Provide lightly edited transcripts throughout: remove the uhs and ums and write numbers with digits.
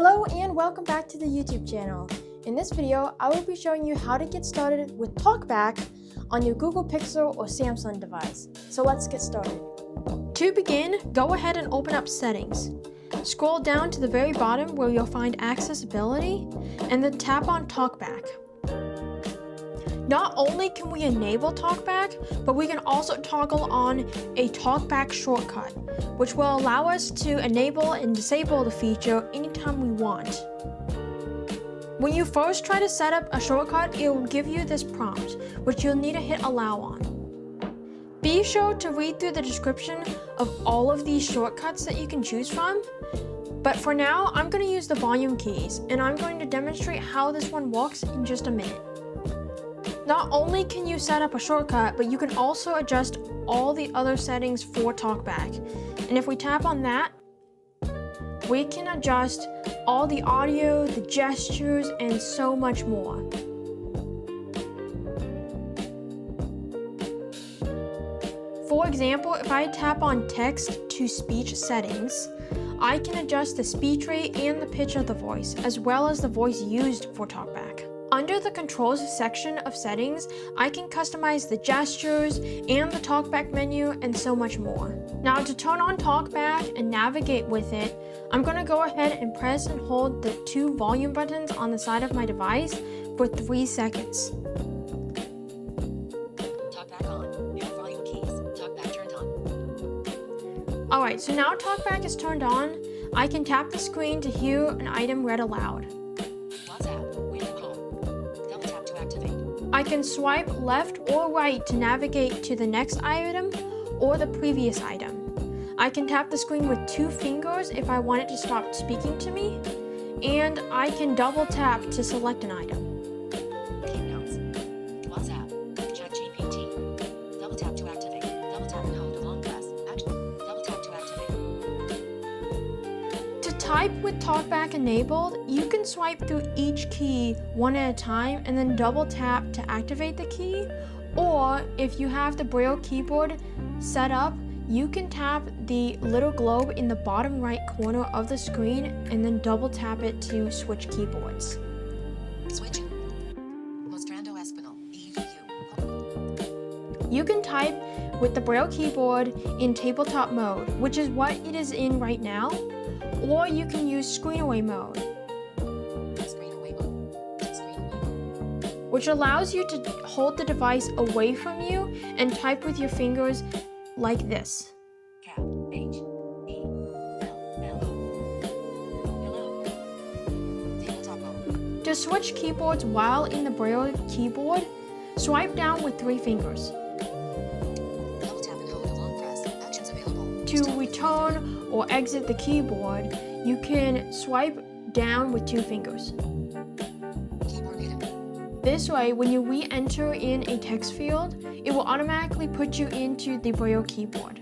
Hello and welcome back to the YouTube channel. In this video, I will be showing you how to get started with TalkBack on your Google Pixel or Samsung device. So let's get started. To begin, go ahead and open up Settings. Scroll down to the very bottom where you'll find Accessibility and then tap on TalkBack. Not only can we enable TalkBack, but we can also toggle on a TalkBack shortcut, which will allow us to enable and disable the feature anytime we want. When you first try to set up a shortcut, it will give you this prompt, which you'll need to hit allow on. Be sure to read through the description of all of these shortcuts that you can choose from, but for now, I'm going to use the volume keys, and I'm going to demonstrate how this one works in just a minute. Not only can you set up a shortcut, but you can also adjust all the other settings for TalkBack. And if we tap on that, we can adjust all the audio, the gestures, and so much more. For example, if I tap on text-to-speech settings, I can adjust the speech rate and the pitch of the voice, as well as the voice used for TalkBack. Under the controls section of settings, I can customize the gestures and the TalkBack menu and so much more. Now to turn on TalkBack and navigate with it, I'm going to go ahead and press and hold the two volume buttons on the side of my device for 3 seconds. TalkBack on. Your volume keys. TalkBack turned on. Alright, so now TalkBack is turned on. I can tap the screen to hear an item read aloud. I can swipe left or right to navigate to the next item or the previous item. I can tap the screen with 2 fingers if I want it to stop speaking to me, and I can double tap to select an item. Keep notes. WhatsApp. ChatGPT. Double tap to activate. Double tap and hold a long press. Action. Double tap to activate. To type with TalkBack enabled, you can swipe through each key one at a time and then double tap to activate the key. Or if you have the Braille keyboard set up, you can tap the little globe in the bottom right corner of the screen and then double tap it to switch keyboards. Switching. Mostrando Espinal. EVU. You can type with the Braille keyboard in tabletop mode, which is what it is in right now, or you can use screen away mode, which allows you to hold the device away from you and type with your fingers like this. Cap. H. E. L. Hello. Tabletop mode. To switch keyboards while in the Braille keyboard, swipe down with 3 fingers. Double tap and hold a long press. Actions available. To return or exit the keyboard, you can swipe down with 2 fingers. Keyboard hidden. This way, when you re-enter in a text field, it will automatically put you into the Braille keyboard.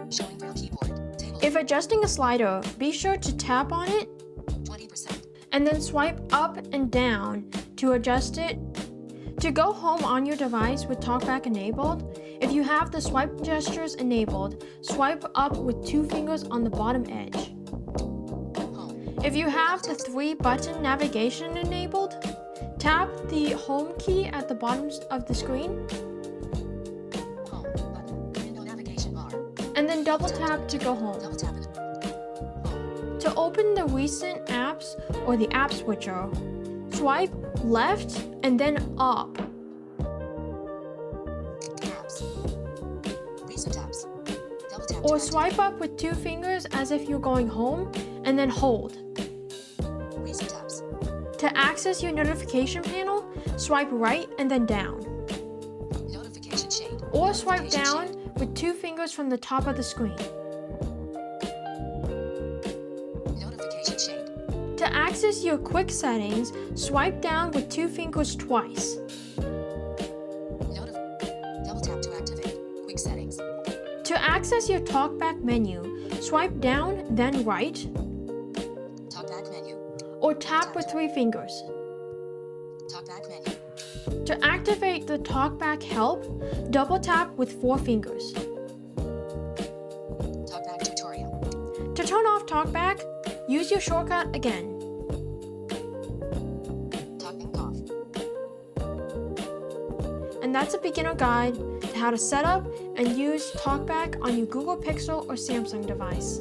Showing Braille keyboard. Table. If adjusting a slider, be sure to tap on it 20%. and then swipe up and down to adjust it. To go home on your device with TalkBack enabled, if you have the swipe gestures enabled, swipe up with 2 fingers on the bottom edge. Home. If you have the 3-button navigation enabled, tap the home key at the bottom of the screen, Home. Button. Window navigation bar. and then double tap to go home. Double tap and home. To open the recent apps or the app switcher, swipe left and then up. Apps. Recent apps. Double tap Or to swipe up with 2 fingers as if you're going home and then hold. activate. Recent apps. To access your notification panel, swipe right and then down. Notification shade. Or swipe Notification down shade. with 2 fingers from the top of the screen. Notification shade. To access your quick settings, swipe down with 2 fingers twice. Double tap to activate. Quick settings. To access your TalkBack menu, swipe down, then right, TalkBack menu. or tap with 3 fingers. TalkBack menu. To activate the TalkBack help, double tap with 4 fingers. TalkBack tutorial. To turn off TalkBack, use your shortcut again. TalkBack off. And that's a beginner guide to how to set up and use TalkBack on your Google Pixel or Samsung device.